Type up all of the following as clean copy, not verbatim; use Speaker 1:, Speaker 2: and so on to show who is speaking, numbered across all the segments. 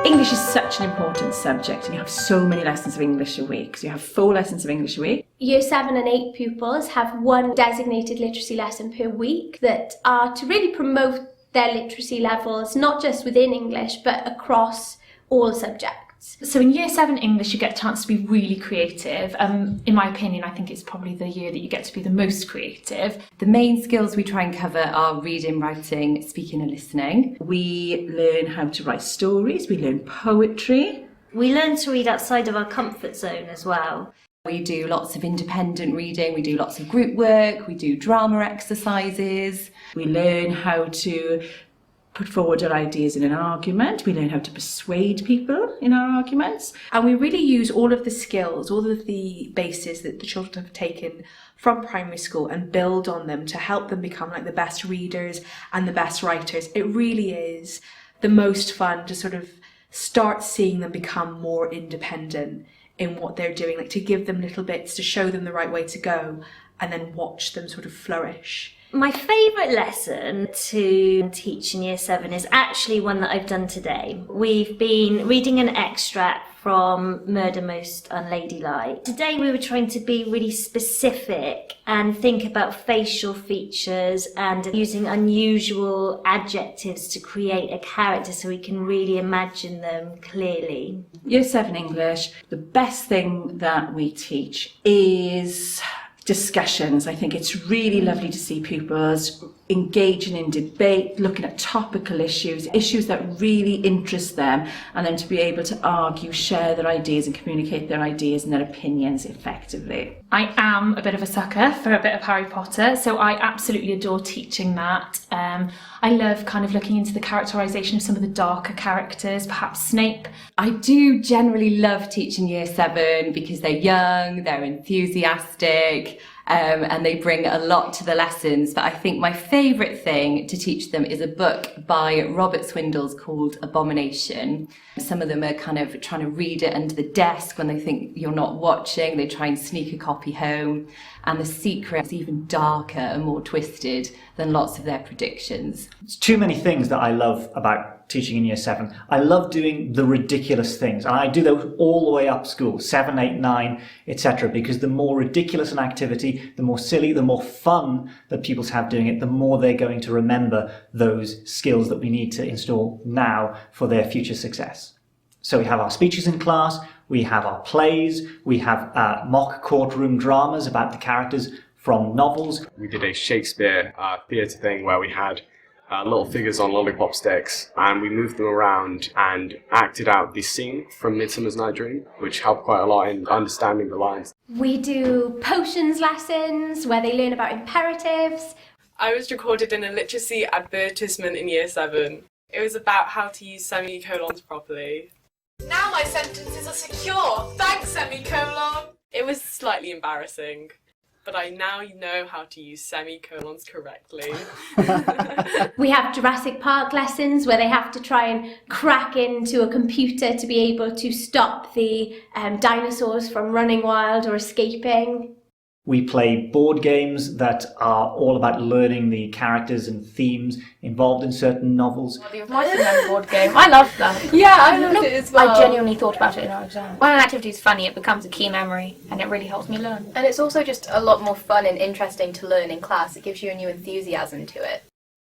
Speaker 1: English is such an important subject, and you have so many lessons of English a week. So you have 4 lessons of English a week.
Speaker 2: Year 7 and 8 pupils have one designated literacy lesson per week that are to really promote their literacy levels, not just within English, but across all subjects.
Speaker 3: So in Year 7 English, you get a chance to be really creative. In my opinion, I think it's probably the year that you get to be the most creative.
Speaker 4: The main skills we try and cover are reading, writing, speaking and listening.
Speaker 1: We learn how to write stories, we learn poetry.
Speaker 5: We learn to read outside of our comfort zone as well.
Speaker 4: We do lots of independent reading, we do lots of group work, we do drama exercises.
Speaker 1: We learn how to put forward our ideas in an argument. We learn how to persuade people in our arguments.
Speaker 6: And we really use all of the skills, all of the bases that the children have taken from primary school and build on them to help them become like the best readers and the best writers. It really is the most fun to sort of start seeing them become more independent in what they're doing, like to give them little bits to show them the right way to go and then watch them sort of flourish.
Speaker 5: My favourite lesson to teach in Year 7 is actually one that I've done today. We've been reading an extract from Murder Most Unladylike. Today we were trying to be really specific and think about facial features and using unusual adjectives to create a character so we can really imagine them clearly.
Speaker 1: Year 7 English, the best thing that we teach is discussions. I think it's really lovely to see pupils engaging in debate, looking at topical issues that really interest them, and then to be able to argue, share their ideas and communicate their ideas and their opinions effectively.
Speaker 3: I am a bit of a sucker for a bit of Harry Potter, so I absolutely adore teaching that. I love kind of looking into the characterisation of some of the darker characters, perhaps Snape.
Speaker 4: I do generally love teaching Year 7 because they're young, they're enthusiastic, and they bring a lot to the lessons. But I think my favourite thing to teach them is a book by Robert Swindells called Abomination. Some of them are kind of trying to read it under the desk when they think you're not watching. They try and sneak a copy home. And the secret is even darker and more twisted than lots of their predictions.
Speaker 7: There's too many things that I love about teaching in Year 7. I love doing the ridiculous things, and I do those all the way up school, 7, 8, 9, etc. Because the more ridiculous an activity, the more silly, the more fun that pupils have doing it, the more they're going to remember those skills that we need to install now for their future success. So we have our speeches in class, we have our plays, we have mock courtroom dramas about the characters from novels.
Speaker 8: We did a Shakespeare theatre thing where we had little figures on lollipop sticks and we moved them around and acted out the scene from Midsummer's Night Dream, which helped quite a lot in understanding the lines.
Speaker 2: We do potions lessons where they learn about imperatives.
Speaker 9: I was recorded in a literacy advertisement in Year 7. It was about how to use semicolons properly. Now my sentences are secure, thanks semicolon! It was slightly embarrassing, but I now know how to use semicolons correctly.
Speaker 2: We have Jurassic Park lessons where they have to try and crack into a computer to be able to stop the dinosaurs from running wild or escaping.
Speaker 7: We play board games that are all about learning the characters and themes involved in certain novels.
Speaker 10: The Memory board game, I loved that.
Speaker 9: Yeah, I loved it as well.
Speaker 10: I genuinely thought about it in our exam. When an activity is funny, it becomes a key memory and it really helps me learn.
Speaker 11: And it's also just a lot more fun and interesting to learn in class. It gives you a new enthusiasm to it.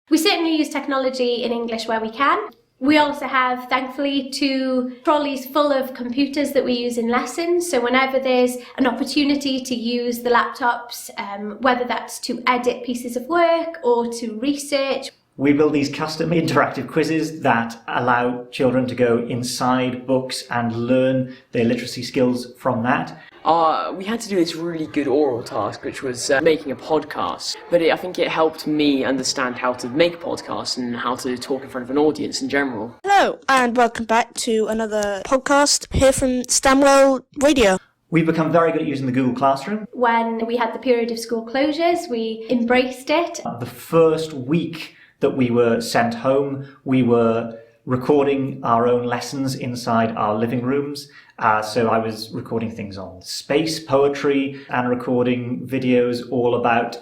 Speaker 2: We certainly use technology in English where we can. We also have, thankfully, 2 trolleys full of computers that we use in lessons. So whenever there's an opportunity to use the laptops, whether that's to edit pieces of work or to research.
Speaker 7: We build these custom interactive quizzes that allow children to go inside books and learn their literacy skills from that.
Speaker 12: We had to do this really good oral task, which was making a podcast. But I think it helped me understand how to make a podcast and how to talk in front of an audience in general.
Speaker 13: Hello, and welcome back to another podcast here from Stanwell Radio.
Speaker 7: We've become very good at using the Google Classroom.
Speaker 2: When we had the period of school closures, we embraced it.
Speaker 7: The first week that we were sent home, we were recording our own lessons inside our living rooms. So I was recording things on space, poetry, and recording videos all about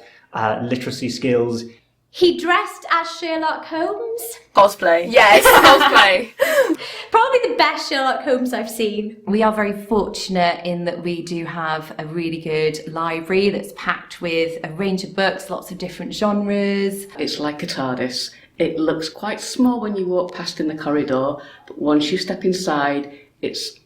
Speaker 7: literacy skills
Speaker 2: He dressed as Sherlock Holmes.
Speaker 10: Cosplay.
Speaker 11: Yes, cosplay.
Speaker 2: Probably the best Sherlock Holmes I've seen.
Speaker 4: We are very fortunate in that we do have a really good library that's packed with a range of books, lots of different genres.
Speaker 14: It's like a TARDIS. It looks quite small when you walk past in the corridor, but once you step inside, it's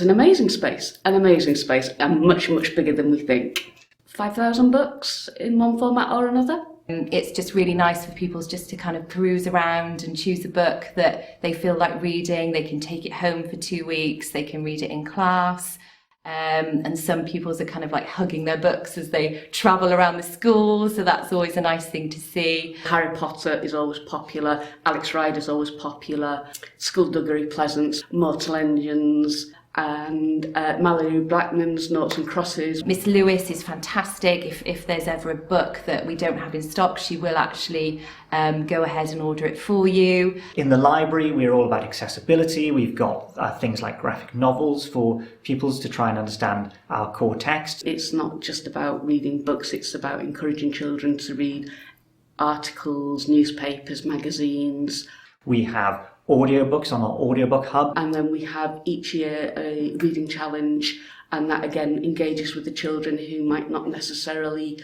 Speaker 14: an amazing space, and much, much bigger than we think. 5,000 books in one format or another.
Speaker 4: It's just really nice for people just to kind of peruse around and choose a book that they feel like reading. They can take it home for 2 weeks, they can read it in class. And some pupils are kind of like hugging their books as they travel around the school, so that's always a nice thing to see.
Speaker 14: Harry Potter is always popular, Alex Rider's always popular, Skullduggery Pleasance, Mortal Engines, and Mallory Blackman's Noughts and Crosses.
Speaker 4: Miss Lewis is fantastic. If there's ever a book that we don't have in stock, she will actually go ahead and order it for you.
Speaker 7: In the library, we're all about accessibility. We've got things like graphic novels for pupils to try and understand our core text.
Speaker 14: It's not just about reading books, it's about encouraging children to read articles, newspapers, magazines.
Speaker 7: We have audiobooks on our audiobook hub.
Speaker 14: And then we have each year a reading challenge, and that again engages with the children who might not necessarily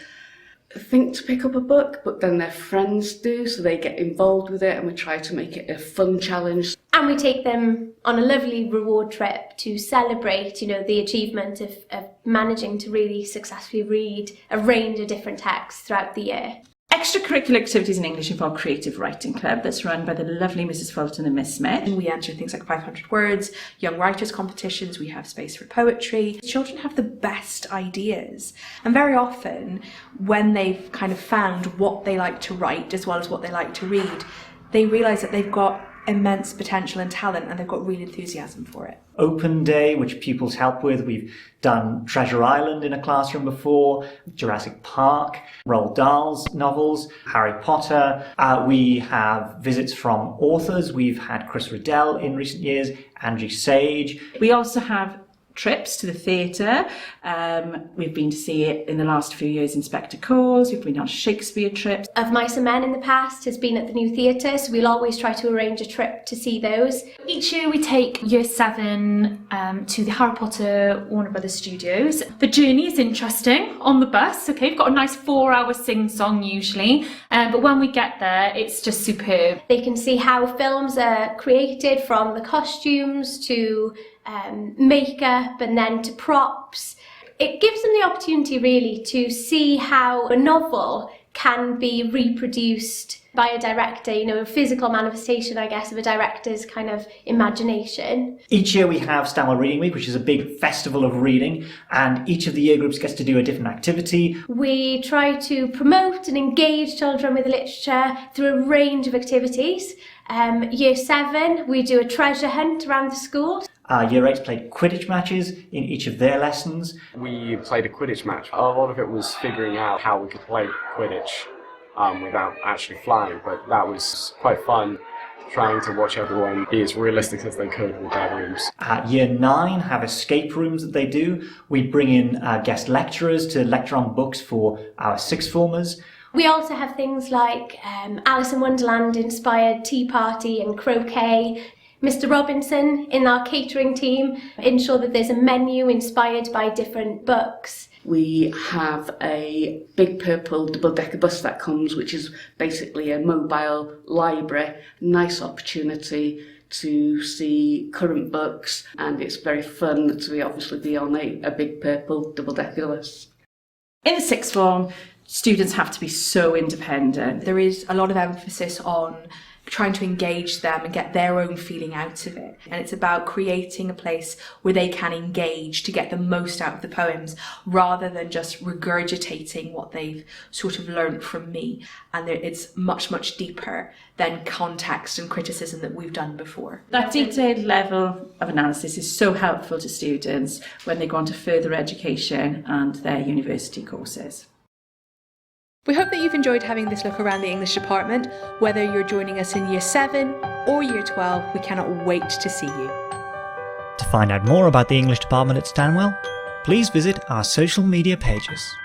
Speaker 14: think to pick up a book, but then their friends do, so they get involved with it, and we try to make it a fun challenge.
Speaker 2: And we take them on a lovely reward trip to celebrate, the achievement of managing to really successfully read a range of different texts throughout the year.
Speaker 1: Extracurricular activities in English involve Creative Writing Club that's run by the lovely Mrs. Fulton and Miss Smith.
Speaker 6: And we enter things like 500 words, young writers competitions, we have space for poetry. Children have the best ideas. And very often, when they've kind of found what they like to write as well as what they like to read, they realise that they've got immense potential and talent, and they've got real enthusiasm for it.
Speaker 7: Open Day, which pupils help with. We've done Treasure Island in a classroom before, Jurassic Park, Roald Dahl's novels, Harry Potter. We have visits from authors. We've had Chris Riddell in recent years, Angie Sage.
Speaker 1: We also have trips to the theatre. We've been to see it in the last few years in Inspector Calls. We've been on Shakespeare trips.
Speaker 2: Of Mice and Men in the past has been at the New Theatre, so we'll always try to arrange a trip to see those.
Speaker 3: Each year we take Year 7 to the Harry Potter Warner Brothers Studios. The journey is interesting on the bus. Okay, we've got a nice 4-hour sing-song usually, but when we get there, it's just superb.
Speaker 2: They can see how films are created, from the costumes to makeup and then to props. It gives them the opportunity really to see how a novel can be reproduced by a director, a physical manifestation, I guess, of a director's kind of imagination.
Speaker 7: Each year we have Stanwell Reading Week, which is a big festival of reading, and each of the year groups gets to do a different activity.
Speaker 2: We try to promote and engage children with literature through a range of activities. Year 7, we do a treasure hunt around the school.
Speaker 7: Year 8 played Quidditch matches in each of their lessons.
Speaker 8: We played a Quidditch match. A lot of it was figuring out how we could play Quidditch without actually flying, but that was quite fun, trying to watch everyone be as realistic as they could with their rooms.
Speaker 7: Year 9 have escape rooms that they do. We bring in guest lecturers to lecture on books for our sixth formers.
Speaker 2: We also have things like Alice in Wonderland inspired tea party and croquet. Mr. Robinson in our catering team ensure that there's a menu inspired by different books.
Speaker 14: We have a big purple double-decker bus that comes, which is basically a mobile library. Nice opportunity to see current books, and it's very fun to obviously be on a big purple double-decker bus.
Speaker 1: In the sixth form, students have to be so independent.
Speaker 6: There is a lot of emphasis on trying to engage them and get their own feeling out of it. And it's about creating a place where they can engage to get the most out of the poems, rather than just regurgitating what they've sort of learned from me. And it's much, much deeper than context and criticism that we've done before.
Speaker 1: That detailed level of analysis is so helpful to students when they go on to further education and their university courses.
Speaker 6: We hope that you've enjoyed having this look around the English department. Whether you're joining us in Year 7 or Year 12, we cannot wait to see you.
Speaker 7: To find out more about the English department at Stanwell, please visit our social media pages.